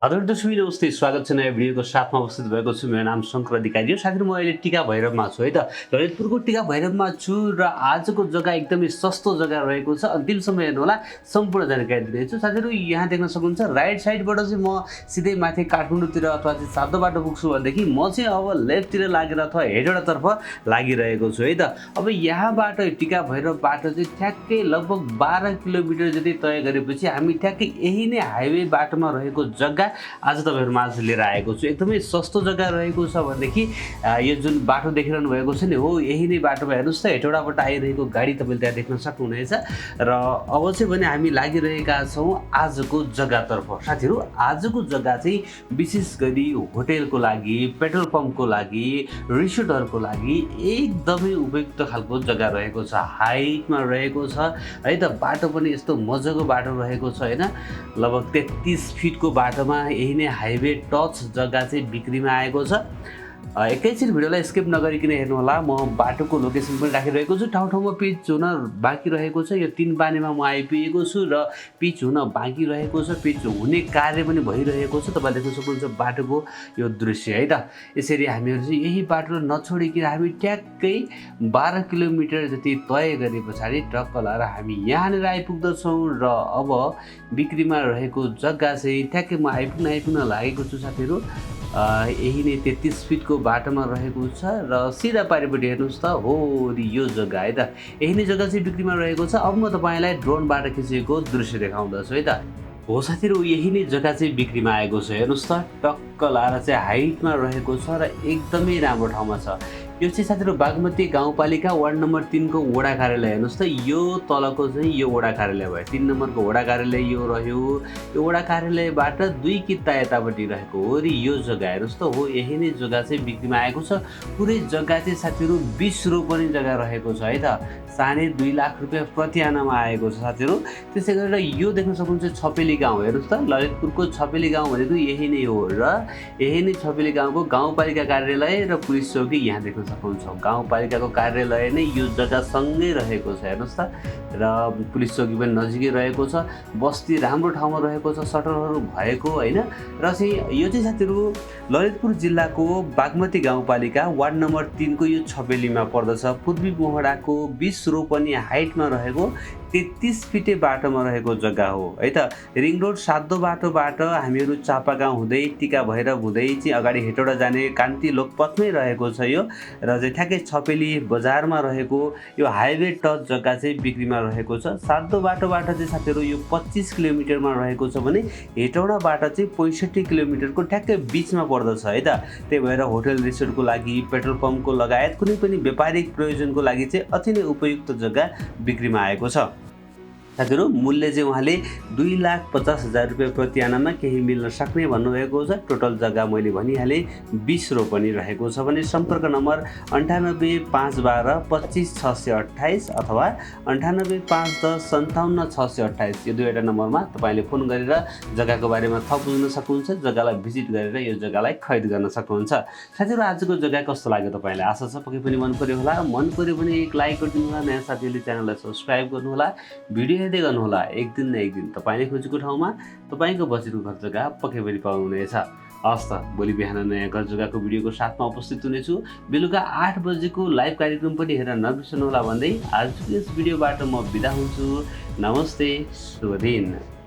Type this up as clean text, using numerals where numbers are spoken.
आदरणीय दर्शक नमस्ते, स्वागत छ नयाँ भिडियोको साथमा उपस्थित भएको छु। मेरो नाम शङ्कर अधिकारी हो। साथीहरु, म अहिले टिका भैरवमा छु है त। ललितपुरको टिका भैरवमा छु र आजको जग्गा एकदमै सस्तो जग्गा रहेको छ। अन्तिमसम्म हेर्नुहोला, सम्पूर्ण जानकारी दिनेछु। साथीहरु, यहाँ देख्न सक्नुहुन्छ राइट साइडबाट चाहिँ म सिधै माथि काठमाडौँतिर अथवा चाहिँ सातो बाटो पुग्छु भनेदेखि म चाहिँ अब लेफ्टतिर लागेर अथवा हेटौडातर्फ लागिरहेको छु है त। अब यहाँबाट टिका भैरवबाट चाहिँ ठ्याक्कै लगभग 12 किलोमिटर जति तय गरेपछि हामी ठ्याक्कै यही नै हाइवे बाटोमा रहेको जग्गा आज तपाईहरु माझ लिएर आएको छु। एकदमै सस्तो जग्गा रहेको छ भनेदेखि यो जुन बाटो देखिरहनु भएको छ नि हो, यही नै बाटोमा हेर्नुस् त हेटौडाबाट आइरहेको गाडी तपाईले त्यहाँ देख्न सक्नुहुनेछ। र अब चाहिँ भने हामी लागिरहेका छौं आजको जग्गातर्फ। साथीहरु, आजको जग्गा चाहिँ विशेष गरी होटलको लागि, पेट्रोल पम्पको लागि, रिसोर्टहरुको लागि एकदमै उपयुक्त खालको जग्गा रहेको छ। हाइटमा रहेको छ है त। बाटो पनि यस्तो मज्जाको बाटो रहेको छ हैन। लगभग 33 फिटको बाटोमा यही नै हाइवे टच जग्गा चाहिँ बिक्रीमा आएको छ। एकैछिन भिडियोलाई स्किप नगरिकन हेर्नु होला। म बाटोको लोकेसन पनि राखिरहेको छु। ठाउँ ठाउँमा पिच हुन बाँकी रहेको छ। यो 3 बानेमा म आइपुगेको छु र पिच हुन बाँकी रहेको छ। पिच हुने कार्य पनि भइरहेको छ। तपाईले देख्न सक्नुहुन्छ बाटोको यो दृश्य है त। यसरी हामीहरु चाहिँ यही बाटो नछोडिकन हामी ट्याक्कै 12 किलोमिटर जति तय गरे पछाडि ट्रक लाएर हामी यहाँनिर आइपुग्दछौँ र अब बिक्रीमा रहेको जग्गा चाहिँ ट्याक्कै म आइपुग्न लागेको छु साथीहरु। यही नै 33 फिटको बाटोमा रहेको छ र सिधा पारिपट्टि हेर्नुस् त हो यो जग्गा है त। यही नै जग्गा चाहिँ बिक्रीमा रहेको छ। अब म तपाईलाई ड्रोनबाट खिचेको दृश्य देखाउँदछु है त। हो साथीहरु, यही नै जग्गा चाहिँ बिक्रीमा आएको छ। हेर्नुस् त, टक्क लाएर चाहिँ हाइटमा रहेको छ र एकदमै राम्रो ठाउँमा छ। यो चाहिँ साथीहरु बागमती गाउँपालिका वार्ड नम्बर 3 को वडा कार्यालय। हेर्नुस् त, यो तलको चाहिँ यो वडा कार्यालय भयो। 3 नम्बरको वडा कार्यालय यो रह्यो। यो वडा कार्यालयबाट 2 किता यतापट्टि रहेको हो रि यो जग्गा। हेर्नुस् त, हो यही नै जग्गा चाहिँ बिक्रीमा आएको छ। पुरै जग्गा चाहिँ साथीहरु 20 रोपनी जग्गा रहेको छ है त। 2.5 लाख रुपैयाँ प्रति आनामा आएको छ साथीहरु। त्यसै गरेर यो देख्न सक्नुहुन्छ छपेली गाउँ। हेर्नुस् त, ललितपुरको छपेली गाउँ भनेको यही नै हो र यही नै छपेली गाउँको गाउँपालिका कार्यालय र पुलिस चौकी यहाँ देख्न सक्नुहुन्छ। गाउँपालिकाको कार्यालय नै यो जग्गा सँगै रहेको छ। हेर्नुस् त, र पुलिस चौकी पनि नजिकै रहेको छ। बस्ती राम्रो ठाउँमा रहेको छ, सटरहरु भएको हैन। र चाहिँ यो चाहिँ साथीहरु ललितपुर जिल्लाको बागमती गाउँपालिका वार्ड नम्बर 3 को यो छपेलीमा पर्दछ। पूर्वी मोहडाको 20 रोपनी हाइटमा रहेको 33 फिटे बाटोमा रहेको जग्गा हो है त। रिङ रोड सातो बाटोबाट हामीहरु चापागाउँ हुँदै टिका भैरव हुँदै चाहिँ अगाडि हेटौडा जाने कान्ति लोकपथमै रहेको छ यो। र चाहिँ ठ्याक्कै छपेली बजारमा रहेको यो हाइवे टच जग्गा चाहिँ बिक्रीमा रहेको छ। सातो बाटोबाट चाहिँ साथीहरु यो 25 किलोमिटरमा रहेको छ भने हेटौडाबाट चाहिँ 65 किलोमिटरको ठ्याक्कै बीचमा पर्दछ है त। त्यही भएर होटल रिसोर्टको लागि, पेट्रोल पम्पको लगायत कुनै पनि व्यापारिक प्रयोजनको लागि चाहिँ अति नै उपयुक्त जग्गा बिक्रीमा आएको छ। साथीहरु, मूल्य चाहिँ उहाँले 2,50,000 रुपैयाँ प्रति आनामा केही मिल्न सक्ने भन्नुभएको छ। टोटल जग्गा मैले भनिहालेँ 20 रोपनी रहेको छ भने सम्पर्क नम्बर 985112 25 628 अथवा 9851057628 यो दुईवटा नम्बरमा तपाईले फोन गरेर जग्गाको बारेमा थप बुझ्न सक्नुहुन्छ। जग्गालाई भिजिट गरेर यो जग्गालाई खरिद गर्न सक्नुहुन्छ। साथीहरु, आजको जग्गा कस्तो लाग्यो तपाईलाई? आशा छ पक्कै पनि मन पर्यो होला। मन पर्यो भने एक लाइक गरिदिनु होला। नयाँ साथीहरुले च्यानललाई सब्स्क्राइब गर्नु होला। भिडियो हेर्दै गर्नु होला। एक दिन न एक दिन तपाईले खोजेको ठाउँमा तपाईको बजेटको घर जग्गा पक्कै पनि पाउनुहुनेछ। हस् त, भोलि बिहान नयाँ घर जग्गाको भिडियोको साथमा उपस्थित हुनेछु। बेलुका 8 बजेको लाइभ कार्यक्रम पनि हेर्न नबिर्सनु होला भन्दै आजको यस भिडियोबाट म बिदा हुन्छु। नमस्ते, शुभ दिन।